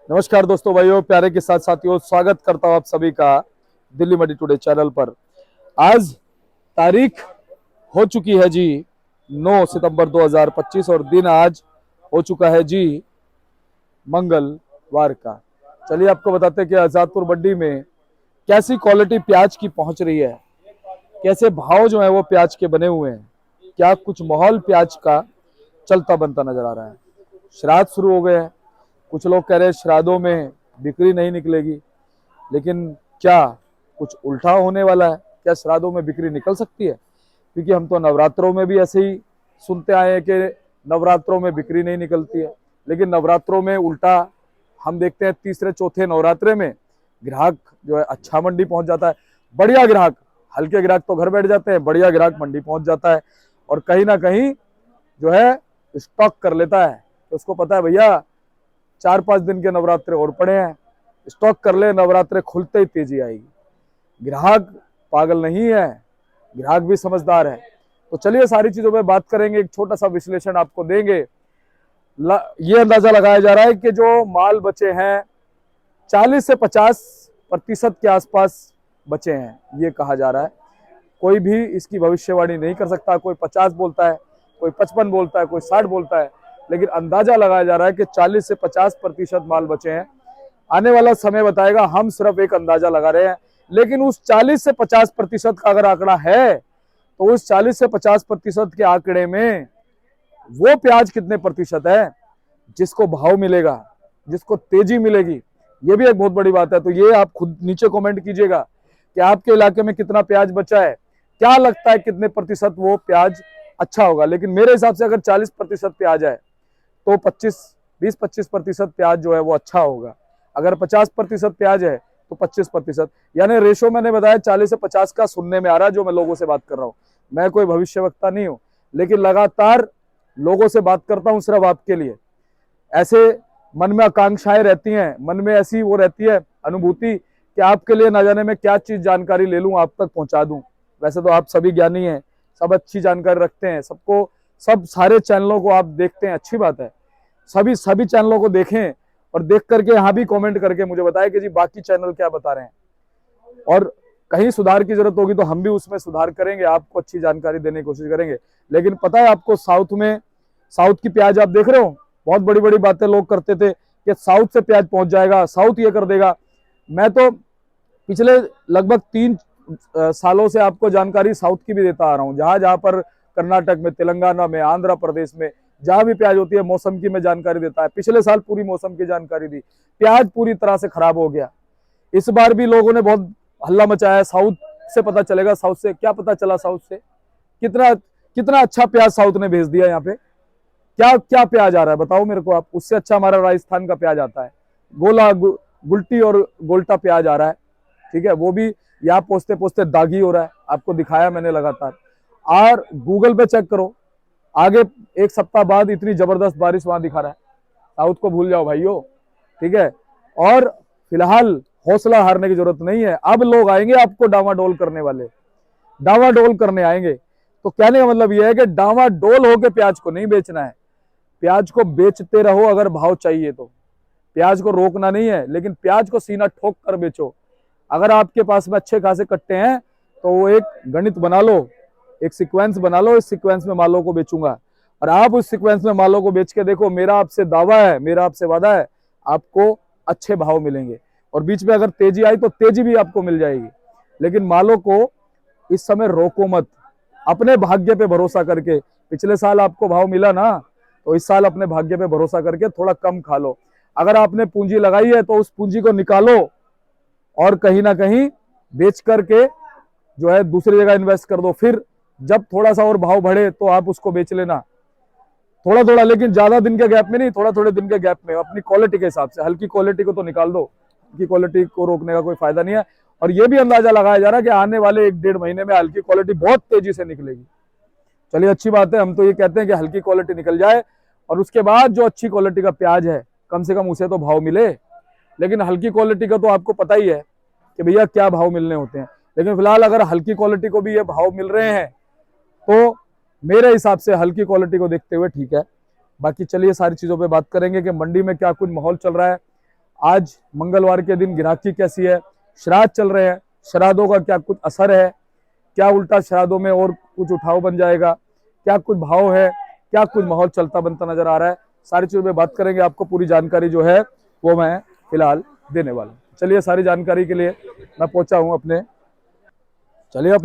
नमस्कार दोस्तों, भाइयों, प्यारे के साथ साथियों, स्वागत करता हूं आप सभी का दिल्ली मंडी टुडे चैनल पर। आज तारीख हो चुकी है जी 9 सितंबर 2025 और दिन आज हो चुका है जी मंगलवार का। चलिए आपको बताते हैं कि आजादपुर मंडी में कैसी क्वालिटी प्याज की पहुंच रही है, कैसे भाव जो है वो प्याज के बने हुए हैं, क्या कुछ माहौल प्याज का चलता बनता नजर आ रहा है। श्राद्ध शुरू हो गए हैं, कुछ लोग कह रहे हैं श्राद्धों में बिक्री नहीं निकलेगी, लेकिन क्या कुछ उल्टा होने वाला है? क्या श्राद्धों में बिक्री निकल सकती है? क्योंकि हम तो नवरात्रों में भी ऐसे ही सुनते आए हैं कि नवरात्रों में बिक्री नहीं निकलती है, लेकिन नवरात्रों में उल्टा हम देखते हैं तीसरे चौथे नवरात्रे में ग्राहक जो है अच्छा मंडी पहुंच जाता है। बढ़िया ग्राहक, हल्के ग्राहक तो घर बैठ जाते हैं, बढ़िया ग्राहक मंडी पहुंच जाता है और कहीं ना कहीं जो है स्टॉक कर लेता है। तो उसको पता है भैया 4-5 दिन के नवरात्रे और पड़े हैं, स्टॉक कर ले, नवरात्रे खुलते ही तेजी आएगी। ग्राहक पागल नहीं है, ग्राहक भी समझदार है। तो चलिए सारी चीजों पे बात करेंगे, एक छोटा सा विश्लेषण आपको देंगे। ये अंदाजा लगाया जा रहा है कि जो माल बचे हैं 40 से 50% के आसपास बचे हैं, ये कहा जा रहा है। कोई भी इसकी भविष्यवाणी नहीं कर सकता, कोई 50 बोलता है, कोई 55 बोलता है, कोई 60 बोलता है, लेकिन अंदाजा लगाया जा रहा है कि 40 से 50% माल बचे हैं। आने वाला समय बताएगा, हम सिर्फ एक अंदाजा लगा रहे हैं। लेकिन उस 40 से 50% का अगर आंकड़ा है तो उस 40 से 50% के आंकड़े में वो प्याज कितने प्रतिशत है जिसको भाव मिलेगा, जिसको तेजी मिलेगी, ये भी एक बहुत बड़ी बात है। तो ये आप खुद नीचे कमेंट कीजिएगा कि आपके इलाके में कितना प्याज बचा है, क्या लगता है कितने प्रतिशत वो प्याज अच्छा होगा। लेकिन मेरे हिसाब से अगर 40% प्याज है तो 20-25% प्याज जो है वो अच्छा होगा। अगर 50% प्याज है तो 25%, यानी रेशो मैंने बताया 40 से 50 का सुनने में आ रहा है जो मैं लोगों से बात कर रहा हूँ। मैं कोई भविष्यवक्ता नहीं हूँ, लेकिन लगातार लोगों से बात करता हूँ सिर्फ आपके लिए। ऐसे मन में आकांक्षाएं रहती हैं, मन में ऐसी वो रहती है अनुभूति कि आपके लिए ना जाने में क्या चीज जानकारी ले लूं, आप तक पहुंचा दूं। वैसे तो आप सभी ज्ञानी हैं, सब अच्छी जानकारी रखते हैं, सबको सब सारे चैनलों को आप देखते हैं, अच्छी बात है। सभी सभी चैनलों को देखें और देख करके यहाँ भी कमेंट करके मुझे बताएं कि जी बाकी चैनल क्या बता रहे हैं, और कहीं सुधार की जरूरत होगी तो हम भी उसमें सुधार करेंगे, आपको अच्छी जानकारी देने की कोशिश करेंगे। लेकिन पता है आपको, साउथ की प्याज आप देख रहे हो, बहुत बड़ी बड़ी बातें लोग करते थे कि साउथ से प्याज पहुंच जाएगा, साउथ ये कर देगा। मैं तो पिछले लगभग 3 सालों से आपको जानकारी साउथ की भी देता आ रहा हूँ। जहां जहां पर कर्नाटक में, तेलंगाना में, आंध्र प्रदेश में जहां भी प्याज होती है, मौसम की मैं जानकारी देता है। पिछले साल पूरी मौसम की जानकारी दी, प्याज पूरी तरह से खराब हो गया। इस बार भी लोगों ने बहुत हल्ला मचाया, साउथ से पता चलेगा। साउथ से क्या पता चला? साउथ से कितना कितना अच्छा प्याज साउथ ने भेज दिया यहाँ पे। क्या क्या प्याज आ रहा है बताओ मेरे को आप। उससे अच्छा हमारा राजस्थान का प्याज आता है, गुलटी और गोल्टा प्याज आ रहा है, ठीक है। वो भी यहाँ पहुंचते पहुंचते दागी हो रहा है, आपको दिखाया मैंने लगातार। और गूगल पे चेक करो, आगे 1 सप्ताह बाद इतनी जबरदस्त बारिश वहां दिखा रहा है। साउथ को भूल जाओ भाइयों, ठीक है। और फिलहाल हौसला हारने की जरूरत नहीं है। अब लोग आएंगे आपको डावाडोल करने वाले, डावाडोल करने आएंगे। तो कहने का मतलब यह है कि डावाडोल होकर प्याज को नहीं बेचना है, प्याज को बेचते रहो अगर भाव चाहिए तो। प्याज को रोकना नहीं है, लेकिन प्याज को सीना ठोक कर बेचो। अगर आपके पास में अच्छे खासे कट्टे हैं तो वो एक गणित बना लो, एक सीक्वेंस बना लो, इस सीक्वेंस में मालों को बेचूंगा। और आप उस सीक्वेंस में मालों को बेच के देखो, मेरा आपसे दावा है, मेरा आपसे वादा है, आपको अच्छे भाव मिलेंगे। और बीच में अगर तेजी आई तो तेजी भी आपको मिल जाएगी। लेकिन मालों को इस समय रोको मत, अपने भाग्य पे भरोसा करके। पिछले साल आपको भाव मिला ना, तो इस साल अपने भाग्य पे भरोसा करके थोड़ा कम खा लो। अगर आपने पूंजी लगाई है तो उस पूंजी को निकालो और कहीं ना कहीं बेच करके जो है दूसरी जगह इन्वेस्ट कर दो। फिर जब थोड़ा सा और भाव बढ़े तो आप उसको बेच लेना, थोड़ा थोड़ा, लेकिन ज्यादा दिन के गैप में नहीं, थोड़ा थोड़े दिन के गैप में, अपनी क्वालिटी के हिसाब से। हल्की क्वालिटी को तो निकाल दो, हल्की क्वालिटी को रोकने का कोई फायदा नहीं है। और ये भी अंदाजा लगाया जा रहा है कि आने वाले 1-1.5 महीने में हल्की क्वालिटी बहुत तेजी से निकलेगी। चलिए अच्छी बात है, हम तो ये कहते हैं कि हल्की क्वालिटी निकल जाए और उसके बाद जो अच्छी क्वालिटी का प्याज है कम से कम उसे तो भाव मिले। लेकिन हल्की क्वालिटी का तो आपको पता ही है कि भैया क्या भाव मिलने होते हैं। लेकिन फिलहाल अगर हल्की क्वालिटी को भी ये भाव मिल रहे हैं तो मेरे हिसाब से हल्की क्वालिटी को देखते हुए ठीक है। बाकी चलिए सारी चीजों पे बात करेंगे कि मंडी में क्या कुछ माहौल चल रहा है। आज मंगलवार के दिन ग्राहकी कैसी है, श्राद्ध चल रहे हैं, श्राद्धों का क्या कुछ असर है, क्या उल्टा श्राद्धों में और कुछ उठाव बन जाएगा, क्या कुछ भाव है, क्या कुछ माहौल चलता बनता नजर आ रहा है, सारी चीजों में बात करेंगे। आपको पूरी जानकारी जो है वो मैं फिलहाल देने वाला हूँ। चलिए, सारी जानकारी के लिए मैं पहुंचा हूँ अपने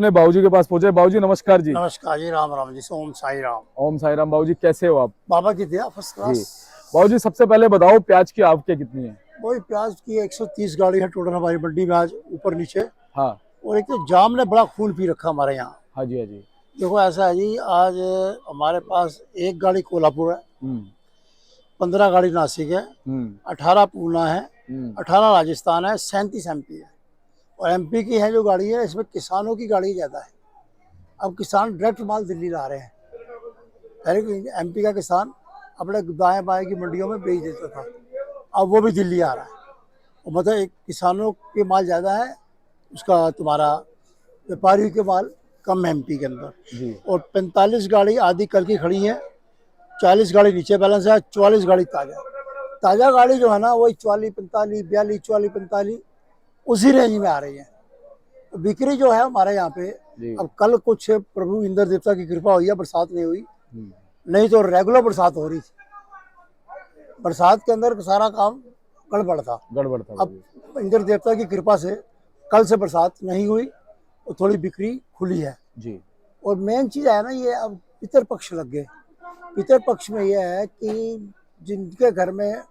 बाबूजी के पास पहुंचे। बाबूजी नमस्कार जी। नमस्कार जी, राम राम जी, ओम साई राम। ओम साई राम। बाबूजी कैसे हो आप? बाबा की दया, फर्स्ट जी क्लास। बाबूजी, सबसे पहले बताओ प्याज की आवकें कितनी है? वही प्याज की 130 गाड़ी है टोटल हमारी मंडी में आज, ऊपर नीचे। हाँ और एक तो जाम ने बड़ा खून पी रखा हमारे यहाँ। हाँ जी, हाँ जी। देखो ऐसा है जी, आज हमारे पास एक गाड़ी कोल्हापुर है, 15 गाड़ी नासिक है, 18 पूना है, 18 राजस्थान है, 37 एमपी है। और एमपी की है जो गाड़ी है, इसमें किसानों की गाड़ी ज़्यादा है। अब किसान डायरेक्ट माल दिल्ली ला रहे हैं। पहले एमपी का किसान अपने दाएं बाएं की मंडियों में बेच देता था, अब वो भी दिल्ली आ रहा है। और मतलब एक किसानों के माल ज़्यादा है, उसका तुम्हारा व्यापारी के माल कम है एमपी के अंदर जी। और 45 गाड़ी आधी कल की खड़ी है, 40 गाड़ी नीचे बैलेंस है, 44 गाड़ी ताज़ा गाड़ी जो है ना वही 44 45 42 44 45 उसी रेंज में आ रही है। बिक्री जो है हमारे यहाँ पे, अब कल कुछ प्रभु इंद्र देवता की कृपा हुई है, बरसात नहीं हुई, नहीं तो रेगुलर बरसात हो रही थी। बरसात के अंदर सारा काम गड़बड़ था। अब इंद्र देवता की कृपा से कल से बरसात नहीं हुई और थोड़ी बिक्री खुली है जी। और मेन चीज है ना, ये अब पितर पक्ष लग गए। पितर पक्ष में ये है कि जिनके घर में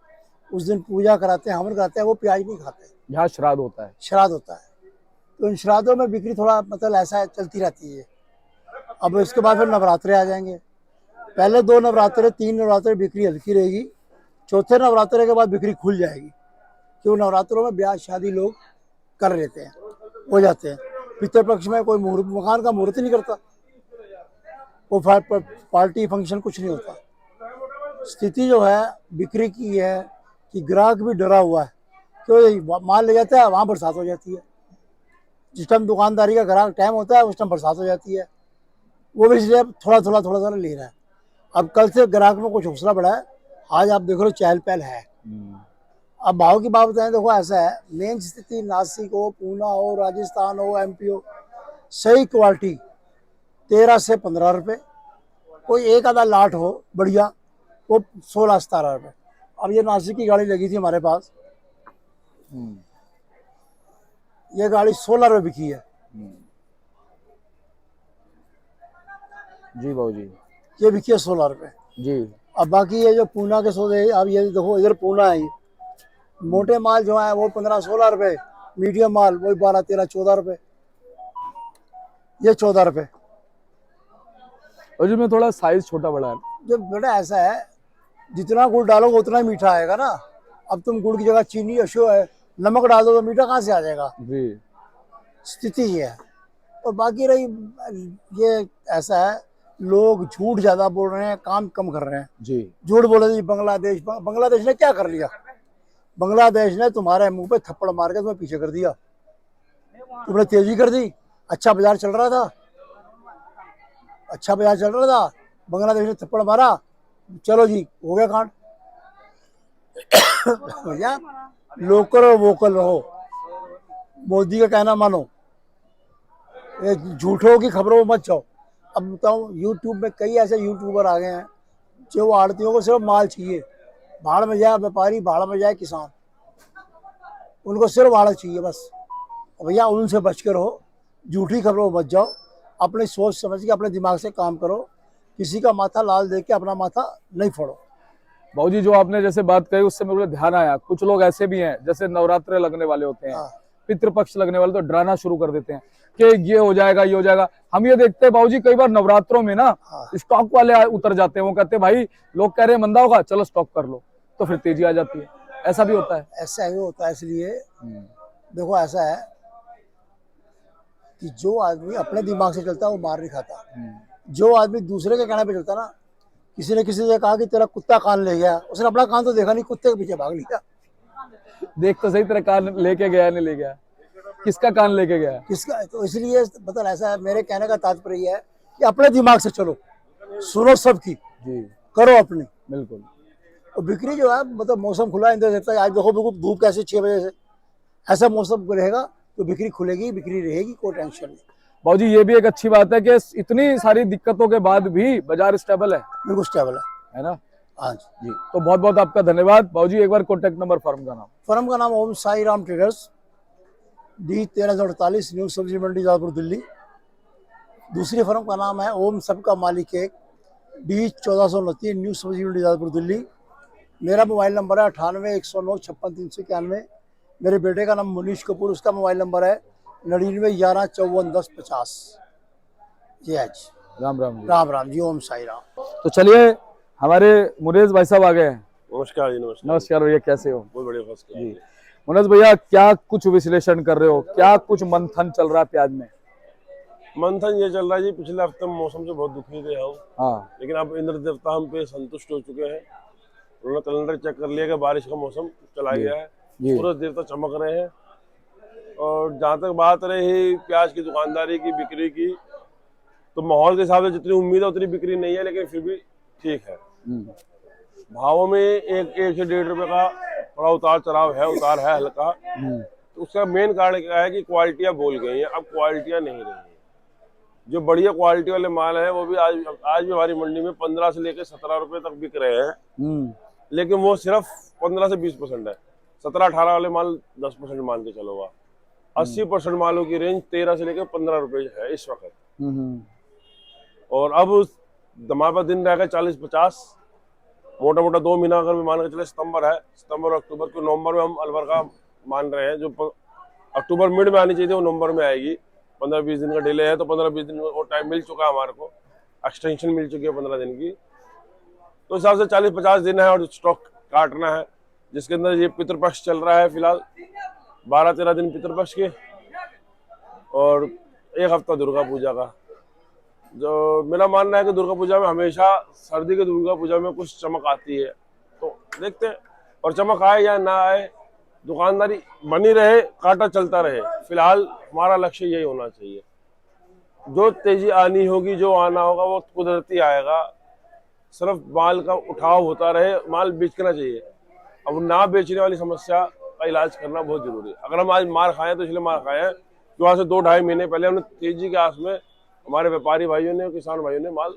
उस दिन पूजा कराते हैं, हवन कराते हैं, वो प्याज नहीं खाते। यहाँ श्राद्ध होता है। श्राद्ध होता है तो इन श्राद्धों में बिक्री थोड़ा मतलब ऐसा चलती रहती है। अब इसके बाद फिर नवरात्रे आ जाएंगे। पहले 2 नवरात्रे 3 नवरात्रे बिक्री हल्की रहेगी, चौथे नवरात्रे के बाद बिक्री खुल जाएगी, क्यों नवरात्रों में ब्याह शादी लोग कर लेते हैं, हो जाते हैं। पितृपक्ष में कोई मुहूर्त, मकान का मुहूर्त नहीं करता, वो पार्टी फंक्शन कुछ नहीं होता। स्थिति जो है बिक्री की है कि ग्राहक भी डरा हुआ है, तो माल ले जाता है, वहाँ बरसात हो जाती है। जिस टाइम दुकानदारी का ग्राहक टाइम होता है उस टाइम बरसात हो जाती है, वो भी इसलिए थोड़ा ले रहा है। अब कल से ग्राहक में कुछ हौसला बढ़ा है, आज आप देख लो चहल पहल है। अब भाव की बात बताएं, देखो ऐसा है, मेन स्थिति नासिक हो, पूना हो, राजस्थान हो, एमपी हो, सही क्वालिटी 13 से 15 रुपए, कोई एक आधा लाट हो बढ़िया वो 16-17 रुपए। अब ये नासिक की गाड़ी लगी थी हमारे पास, ये गाड़ी 16 रुपए बिकी है। जी बाबूजी, ये बिकी है 16 रुपए जी। अब बाकी ये जो पूना के सौदे, अब ये देखो इधर पूना है, मोटे माल जो है वो 15-16 रुपए, मीडियम माल वही 12-13-14 रुपए, ये 14 रुपए। और जी में थोड़ा साइज छोटा बड़ा है। जो बेटा ऐसा है, जितना गुड़ डालोगे उतना ही मीठा आएगा ना। अब तुम गुड़ की जगह चीनी अशो है, नमक डाल दो तो मीठा कहाँ से आ जाएगा जी। स्थिति ये है। और बाकी रही ये ऐसा है, लोग झूठ ज्यादा बोल रहे हैं, काम कम कर रहे हैं जी। झूठ बोले जी बांग्लादेश ने क्या कर लिया? बांग्लादेश ने तुम्हारे मुंह पे थप्पड़ मार के तुम्हें पीछे कर दिया, तुमने तेजी कर दी। अच्छा बाजार चल रहा था, बांग्लादेश ने थप्पड़ मारा, चलो जी हो गया कांड। भैया लोकल और वोकल रहो, मोदी का कहना मानो, ये झूठों की खबरों में मत जाओ। अब बताऊं, यूट्यूब में कई ऐसे यूट्यूबर आ गए हैं जो आड़तियों को सिर्फ माल चाहिए, भाड़ में जाए व्यापारी, भाड़ में जाए किसान, उनको सिर्फ भाड़ा चाहिए बस। भैया उनसे बच कर रहो, झूठी खबरों में मत जाओ, अपनी सोच समझ के अपने दिमाग से काम करो, किसी का माथा लाल देख के अपना माथा नहीं फोड़ो। बाबूजी, जो आपने जैसे बात कही उससे मेरे ध्यान आया, कुछ लोग ऐसे भी हैं जैसे नवरात्रे लगने वाले होते हैं, पितृपक्ष लगने वाले, तो डराना शुरू कर देते हैं कि ये हो जाएगा, ये हो जाएगा। हम ये देखते हैं बाबूजी, कई बार नवरात्रों में ना स्टॉक वाले उतर जाते हैं, वो कहते हैं भाई लोग कह रहे हैं मंदा होगा, चलो स्टॉक कर लो, तो फिर तेजी आ जाती है। ऐसा भी होता है? ऐसा ही होता है। इसलिए देखो ऐसा है कि जो आदमी अपने दिमाग से चलता है वो मार नहीं खाता। जो आदमी दूसरे के कहने पे चलता ना, किसी ने किसी से कहा कि तेरा कुत्ता कान ले गया, उसने अपना कान तो देखा नहीं, कुत्ते के पीछे भाग लिया। देख तो सही, तेरा कान लेके गया नहीं ले गया, किसका कान लेके गया, किसका? तो इसलिए मतलब ऐसा है, मेरे कहने का तात्पर्य है कि अपने दिमाग से चलो, सुनो सबकी, जी करो अपनी। बिल्कुल। और बिक्री जो है मतलब मौसम खुला इंतजार रहता है। आज देखो बिल्कुल धूप कैसे 6 बजे से, ऐसा मौसम रहेगा तो बिक्री खुलेगी, बिक्री रहेगी, कोई टेंशन नहीं। बाबूजी ये भी एक अच्छी बात है कि इतनी सारी दिक्कतों के बाद भी बाजार स्टेबल बिल्कुल स्टेबल है ना? हाँ जी। जी, तो बहुत बहुत आपका धन्यवाद बाबूजी। एक बार कॉन्टेक्ट नंबर फर्म का नाम। फर्म का नाम Om Sai Ram traders, D 1348, new Sabzi Mandi जादपुर Delhi. दूसरी फर्म का नाम है ओम सबका मालिक एक, डी 1429, न्यू सब्जी मंडी जादपुर दिल्ली। मेरा मोबाइल नंबर है 98 109 56 391। मेरे बेटे का नाम मुनीश कपूर, उसका मोबाइल नंबर है 99 11 54 10 50। जी आज राम राम जी। राम राम जी, ओम साई राम। तो चलिए हमारे मुनेज भाई साहब आ गए हैं। नमस्कार जी। नमस्कार। नमस्कार भैया, कैसे हो? बहुत बढ़िया, फर्स्ट क्लास। जी मुनेज भैया, क्या कुछ विश्लेषण कर रहे हो, क्या कुछ मंथन चल रहा है प्याज में? मंथन ये चल रहा है जी, पिछले हफ्ते मौसम से बहुत दुखी थे हम, हाँ लेकिन अब इंद्र देवता हम पे संतुष्ट हो चुके हैं। उन्होंने कैलेंडर चेक कर लिया कि बारिश का मौसम चला गया है, जी। सूरज देवता चमक रहे हैं। और जहाँ तक बात रही प्याज की दुकानदारी की, बिक्री की, तो माहौल के हिसाब से जितनी उम्मीद है उतनी बिक्री नहीं है, लेकिन फिर भी ठीक है। भावों में एक से 1.5 रुपए का थोड़ा उतार चढ़ाव है, उतार है हल्का। तो उसका मेन कारण क्या है कि क्वालिटियां बोल गई हैं, अब क्वालिटियां नहीं रही हैं। जो बढ़िया क्वालिटी वाले माल हैं वो भी आज भी हमारी मंडी में 15 से लेकर 17 रुपए तक बिक रहे हैं, लेकिन वो सिर्फ 15 से 20% है। 17-18 वाले माल 10% मान के चलो। 80% मालों की रेंज 13 से लेकर 15 रुपए है इस वक्त। और अब हमारे पास दिन रहेगा 40-50, मोटा मोटा 2 महीना अगर मान के चले, सितंबर है, सितंबर और अक्टूबर को, नवंबर में हम अलवर का मान रहे हैं। जो अक्टूबर मिड में आनी चाहिए थी वो नवंबर में आएगी। 15-20 दिन का डिले है, तो 15-20 दिन वो टाइम मिल चुका है हमारे को, एक्सटेंशन मिल चुकी है 15 दिन की। तो हिसाब से 40-50 दिन है और स्टॉक काटना है, जिसके अंदर ये पितृपक्ष चल रहा है फिलहाल, 12-13 दिन पितृपक्ष के और 1 हफ्ता दुर्गा पूजा का। जो मेरा मानना है कि दुर्गा पूजा में हमेशा, सर्दी के दुर्गा पूजा में कुछ चमक आती है, तो देखते हैं। और चमक आए या ना आए, दुकानदारी बनी रहे, काटा चलता रहे। फिलहाल हमारा लक्ष्य यही होना चाहिए। जो तेजी आनी होगी, जो आना होगा वो कुदरती आएगा। सिर्फ माल का उठाव होता रहे, माल बेचना चाहिए। अब ना बेचने वाली समस्या का इलाज करना बहुत जरूरी है। अगर हम आज मार खाएं तो इसलिए मार खाए हैं जो आज से 2-2.5 महीने पहले हमने तेजी के आस में हमारे व्यापारी भाइयों ने, किसान भाइयों ने माल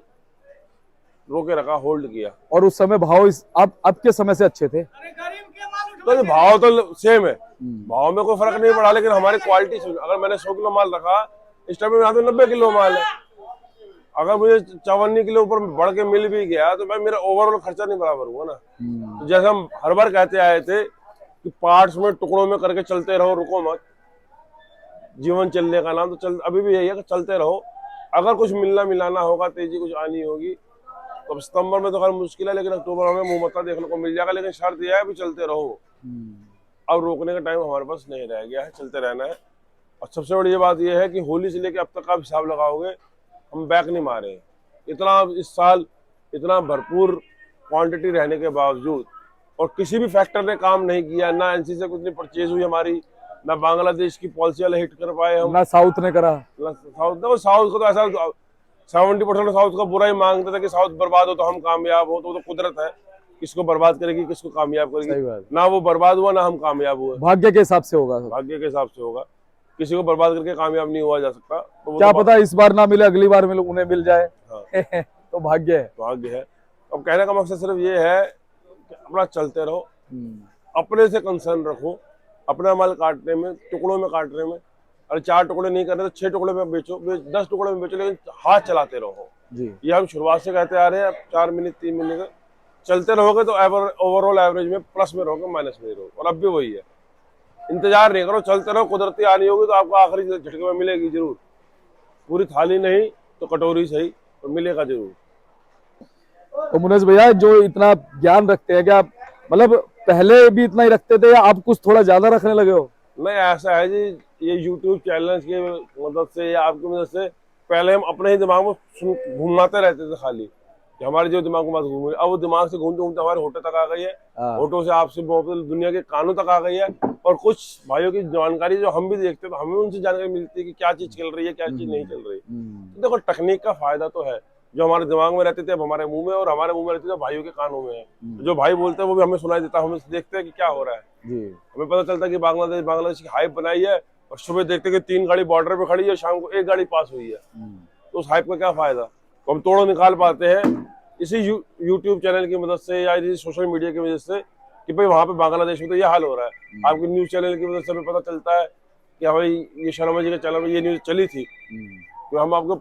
रोके रखा, होल्ड किया। और उस समय भाव अब के समय से अच्छे थे, तो भाव तो सेम है, भाव में कोई फर्क नहीं पड़ा, लेकिन हमारी क्वालिटी, अगर मैंने 100 किलो माल रखा, इस टाइम में यहाँ पे 90 किलो माल है। अगर मुझे 54 किलो ऊपर बढ़ के मिल भी गया तो मैं, मेरा ओवरऑल खर्चा नहीं बराबर हुआ ना। तो जैसे हम हर बार कहते आए थे कि पार्ट्स में, टुकड़ों में करके चलते रहो, रुको मत, जीवन चलने का नाम। तो चल, अभी भी यही है कि चलते रहो। अगर कुछ मिलना मिलाना होगा, तेजी कुछ आनी होगी, तो सितंबर में तो खैर मुश्किल है, लेकिन अक्टूबर में मुंह मत्ता देखने को मिल जाएगा। लेकिन शर्त यह है भी चलते रहो, अब रोकने का टाइम हमारे पास नहीं रह गया है, चलते रहना है। और सबसे बड़ी ये बात यह है कि होली से लेकर अब तक का हिसाब लगाओगे, हम बैक नहीं मारे। इतना इस साल इतना भरपूर क्वांटिटी रहने के बावजूद, और किसी भी फैक्टर ने काम नहीं किया, ना एनसी से कुछ नहीं परचेज हुई हमारी, ना बांग्लादेश की पॉलिसी वाले हिट कर पाए हम, ना साउथ ने करा। साउथ को तो ऐसा 70% साउथ का बुरा ही मांगते थे कि साउथ बर्बाद हो तो हम कामयाब हो। तो कुदरत है, किसको बर्बाद करेगी, किसको कामयाब करेगी। ना वो बर्बाद हुआ, ना हम कामयाब हुए। भाग्य के हिसाब से होगा, भाग्य के हिसाब से होगा। किसी को बर्बाद करके कामयाब नहीं हुआ जा सकता। तो क्या पता इस बार ना मिले, अगली बार मिले, उन्हें मिल जाए। हाँ। तो भाग्य है, भाग्य है। अब कहने का मकसद सिर्फ ये है कि अपना चलते रहो, अपने से कंसर्न रखो, अपना माल काटने में, टुकड़ों में काटने में। अरे 4 टुकड़े नहीं करने तो 6 टुकड़े में बेचो, 10 टुकड़े में बेचो, लेकिन हाथ चलाते रहो जी। ये हम शुरुआत से कहते आ रहे हैं। अब 4 महीने 3 महीने का चलते रहोगे तो ओवरऑल एवरेज में प्लस में रहोगे, माइनस में रहोगे। और अब भी वही है, इंतजार नहीं करो, चलते रहो। कुदरती आनी होगी तो आपको आखिरी झटके में मिलेगी जरूर। पूरी थाली नहीं तो कटोरी सही, तो मिलेगा जरूर। तो मुनेश भैया, जो इतना ज्ञान रखते हैं, क्या मतलब पहले भी इतना ही रखते थे या आप कुछ थोड़ा ज्यादा रखने लगे हो? नहीं, ऐसा है जी, ये यूट्यूब चैनल की मदद से या आपकी मदद से पहले हम अपने ही दिमाग में घूमाते रहते थे खाली, कि हमारे जो दिमाग में घूम, अब वो दिमाग से घूमते घूमते हमारे होठों तक आ गई है, होठों से आपसे दुनिया के कानों तक आ गई है। और कुछ भाइयों की जानकारी जो हम भी देखते हैं तो हमें उनसे जानकारी मिलती है कि क्या चीज चल रही है, क्या चीज नहीं चल रही। तो देखो, तकनीक का फायदा तो है, जो हमारे दिमाग में रहते थे अब हमारे मुंह में, और हमारे मुंह में रहते थे भाइयों के कानों में है। जो भाई बोलते हैं वो भी हमें सुनाई देता है, हम देखते हैं कि क्या हो रहा है। जी। हमें पता चलता है कि बांग्लादेश की हाइप बनाई है, और सुबह देखते कि 3 गाड़ी बॉर्डर पे खड़ी है, शाम को 1 गाड़ी पास हुई है। तो उस हाइप का क्या फायदा? तो हम तोड़ो निकाल पाते हैं इसी यूट्यूब चैनल की मदद से या इसी सोशल मीडिया की वजह से कि भाई वहां पे बांग्लादेश में तो ये हाल हो रहा है। आपके न्यूज चैनल की वजह से हमें पता चलता है कि भाई ये शर्मा जी के चैनल में ये न्यूज चली थी। तो हम आपको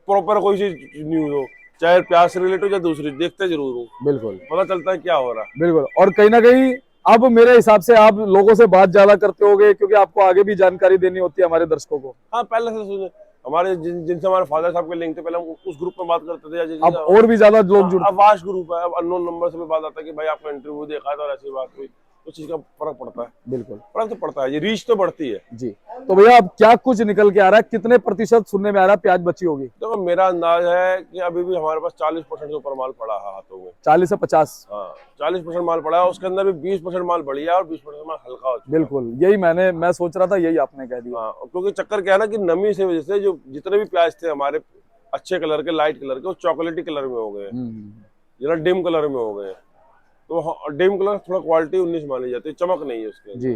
प्रॉपर कोई सी न्यूज हो, चाहे प्याज से रिलेटेड या दूसरी, देखते जरूर हो, बिल्कुल पता चलता है क्या हो रहा है। बिल्कुल। और कहीं ना कहीं अब मेरे हिसाब से आप लोगों से बात ज्यादा करते होगे, क्योंकि आपको आगे भी जानकारी देनी होती है हमारे दर्शकों को। हाँ, पहले से सुने हमारे जिनसे हमारे फादर साहब के लिंक थे, पहले हम उस ग्रुप में बात करते थे। अब और भी ज्यादा लोग जुड़, अब वास्ट ग्रुप है, अब अननोन नंबर से भी बात आता है कि भाई आपका इंटरव्यू देखा था और ऐसी बात हुई, उस चीज का फर्क पड़ता है। बिल्कुल फर्क तो पड़ता है, ये रीच तो बढ़ती है जी। तो भैया अब क्या कुछ निकल के आ रहा है, कितने प्रतिशत सुनने में आ रहा है प्याज बची होगी? तो मेरा अंदाज है कि अभी भी हमारे पास 40% से ऊपर माल पड़ा है हाथों में। 40 से 50? हाँ, 40% माल पड़ा है, उसके अंदर भी 20% माल बढ़िया है और 20% माल हल्का हो चुका है। बिल्कुल, यही मैं सोच रहा था, यही आपने कह दिया। हाँ, क्योंकि चक्कर क्या है ना कि नमी से वजह से जो जितने भी प्याज थे हमारे अच्छे कलर के, लाइट कलर के, वो चॉकलेटी कलर में हो गए, जरा डिम कलर में हो गए। तो डिम कलर थोड़ा क्वालिटी 19 मानी जाती है, चमक नहीं है उसके जी।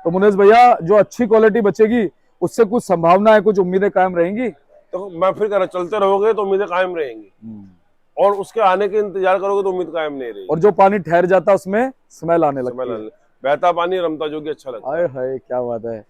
तो मुनेश भैया, जो अच्छी क्वालिटी बचेगी उससे कुछ संभावना है, कुछ उम्मीदें कायम रहेंगी? तो मैं फिर कह रहा, चलते रहोगे तो उम्मीदें कायम रहेंगी, और उसके आने के इंतजार करोगे तो उम्मीद कायम नहीं रहेगी। और जो पानी ठहर जाता है उसमें स्मेल आने लगती है। बहता पानी रमता जोगी अच्छा लगता है। हाय हाय, क्या बात है।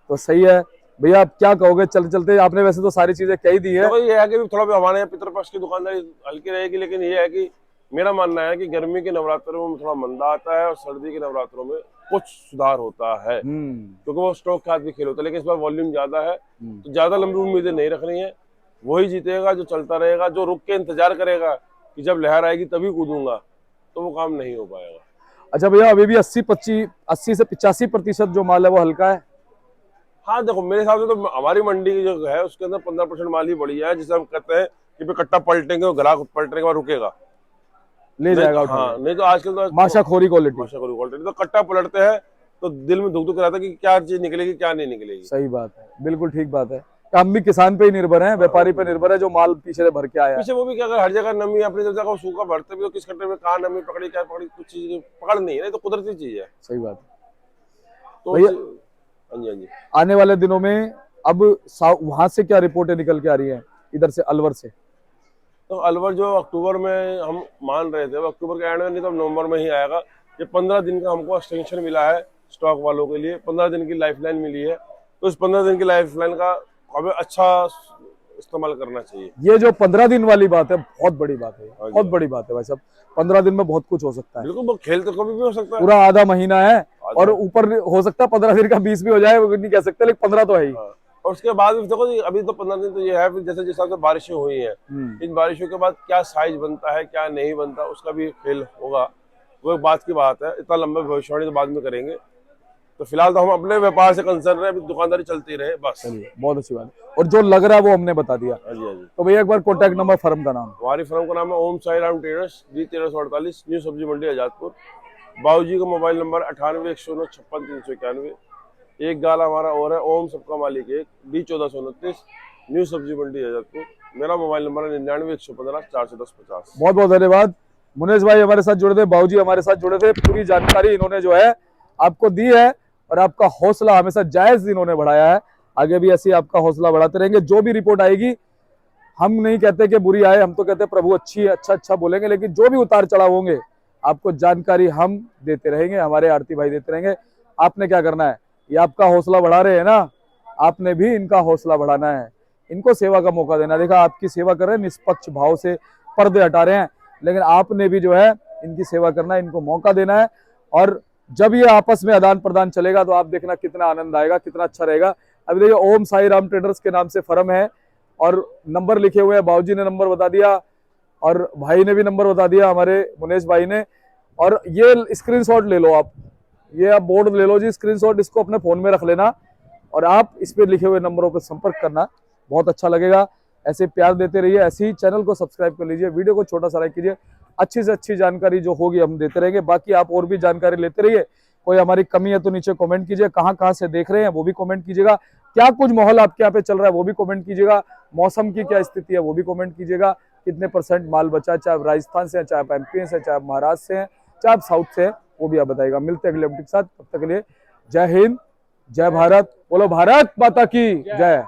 तो सही है भैया, आप क्या कहोगे चलते चलते? आपने वैसे तो सारी चीजें कह ही दी है। तो ये है कि थोड़ा भी हमारे यहाँ पितृपक्ष की दुकानदारी हल्की रहेगी, लेकिन ये है कि मेरा मानना है कि गर्मी के नवरात्रों में थोड़ा मंदा आता है और सर्दी के नवरात्रों में कुछ सुधार होता है, क्योंकि वो स्टॉक के हाथ भी खेल होता है। लेकिन इस बार वॉल्यूम ज्यादा है, तो ज्यादा लंबी उम्मीदें नहीं रखनी है। वही जीतेगा जो चलता रहेगा, जो रुक के इंतजार करेगा कि जब लहर आएगी तभी कूदूंगा, तो वो काम नहीं हो पाएगा। अच्छा भैया, अभी भी 80 से 85% जो माल है वो हल्का है? हाँ देखो, मेरे हिसाब से तो हमारी मंडी की जो है उसके अंदर 15% माल ही बढ़िया है, जिसे हम कहते हैं कि भाई कट्टा पलटेंगे और ग्राहक पलटने के बाद रुकेगा, ले जाएगा। हाँ, नहीं तो आजकल तो माशाखोरी क्वालिटी। तो कट्टा पलटते हैं तो दिल में धुक रहता है कि क्या चीज निकलेगी क्या नहीं निकलेगी। सही बात है, बिल्कुल ठीक बात है। हम भी किसान पे ही निर्भर हैं, व्यापारी पे निर्भर है जो माल पीछे से भर के आया है। पीछे वो भी क्या, अगर हर जगह नमी, अपनी जगह सूखा भरते भी तो किस कट्टे में कहाँ नमी पकड़ी क्या पकड़ी, कुछ चीज पकड़ नहीं है, नहीं तो कुदरती चीज है। सही बात है। तो भैया, हाँ जी, हाँ जी। आने वाले दिनों में अब वहां से क्या रिपोर्टें निकल के आ रही है, इधर से अलवर से? तो अलवर जो अक्टूबर में हम मान रहे थे, वो अक्टूबर के एंड में नहीं तो नवंबर में ही आएगा। ये 15 दिन का हमको एक्सटेंशन मिला है स्टॉक वालों के लिए, 15 दिन की लाइफलाइन मिली है। तो इस 15 दिन की लाइफलाइन का हमें अच्छा इस्तेमाल करना चाहिए। ये जो 15 दिन वाली बात है बहुत बड़ी बात है, बहुत बड़ी बात है भाई साहब। 15 दिन में बहुत कुछ हो सकता है। बिल्कुल, वो खेल तो कभी भी हो सकता है, पूरा आधा महीना है, और ऊपर हो सकता है 15 दिन का 20 भी हो जाए, वो नहीं कह सकते, लेकिन 15 तो है ही। और उसके बाद भी देखो, अभी तो 15 दिन तो ये है, फिर जैसे जिस हिसाब से बारिशें हुई हैं, इन बारिशों के बाद क्या साइज बनता है क्या नहीं बनता, उसका भी खेल होगा। वो एक बात की बात है, इतना लंबा भविष्यवाणी तो बाद में करेंगे। तो फिलहाल तो हम अपने व्यापार से कंसर्न रहे, अभी दुकानदारी चलती रहे बस। बहुत अच्छी बात है, और जो लग रहा है वो हमने बता दिया। हाँ जी, हाँ जी। तो भैया एक बार कॉन्टैक्ट नंबर, फर्म का नाम? हमारी फर्म का नाम है Om Sai Ram traders, D 1348, new Sabzi Mandi Azadpur. बाबूजी का मोबाइल नंबर 98 109 56 391। एक गाला हमारा और है, ओम सबका मालिक एक, डी 1429, न्यू सब्जी मंडी आजादपुर। मेरा मोबाइल नंबर है 99 115 410 50। बहुत बहुत धन्यवाद। मुनेश भाई हमारे साथ जुड़े थे, बाबूजी हमारे साथ जुड़े थे, पूरी जानकारी इन्होंने जो है आपको दी है, और आपका हौसला हमेशा जायज इन्होंने बढ़ाया है। आगे भी ऐसी आपका हौसला बढ़ाते रहेंगे। जो भी रिपोर्ट आएगी, हम नहीं कहते कि बुरी आए, हम तो कहते हैं प्रभु अच्छी है, अच्छा बोलेंगे, लेकिन जो भी उतार चढ़ाव होंगे आपको जानकारी हम देते रहेंगे, हमारे आरती भाई देते रहेंगे। आपने क्या करना है, ये आपका हौसला बढ़ा रहे हैं ना, आपने भी इनका हौसला बढ़ाना है, इनको सेवा का मौका देना। देखा, आपकी सेवा कर रहे हैं, निष्पक्ष भाव से पर्दे हटा रहे हैं, लेकिन आपने भी जो है इनकी सेवा करना है, इनको मौका देना है। और जब ये आपस में आदान प्रदान चलेगा तो आप देखना कितना आनंद आएगा, कितना अच्छा रहेगा। अभी देखिए, ओम साई राम ट्रेडर्स के नाम से फर्म है, और नंबर लिखे हुए हैं, बाबूजी ने नंबर बता दिया और भाई ने भी नंबर बता दिया, हमारे मुनेश भाई ने। और ये स्क्रीनशॉट ले लो आप, ये आप बोर्ड ले लो जी, स्क्रीनशॉट, इसको अपने फोन में रख लेना, और आप इस पे लिखे हुए नंबरों पर संपर्क करना, बहुत अच्छा लगेगा। ऐसे प्यार देते रहिए, ऐसे ही चैनल को सब्सक्राइब कर लीजिए, वीडियो को छोटा सा लाइक कीजिए। अच्छी से अच्छी जानकारी जो होगी हम देते रहेंगे। बाकी आप और भी जानकारी लेते रहिए, कोई हमारी कमी है तो नीचे कमेंट कीजिए, कहाँ से देख रहे हैं वो भी कमेंट कीजिएगा, क्या कुछ माहौल आपके यहाँ पे चल रहा है वो भी कमेंट कीजिएगा, मौसम की क्या स्थिति है वो भी कमेंट कीजिएगा। कितने % माल बचा, चाहे आप राजस्थान से हैं, चाहे आप MP से, चाहे आप महाराष्ट्र से हैं, चाहे आप साउथ से हैं, वो भी आप बताइएगा। मिलते हैं अगले अपडेट के साथ, तब तक के लिए जय हिंद, जय भारत, बोलो भारत माता की जय।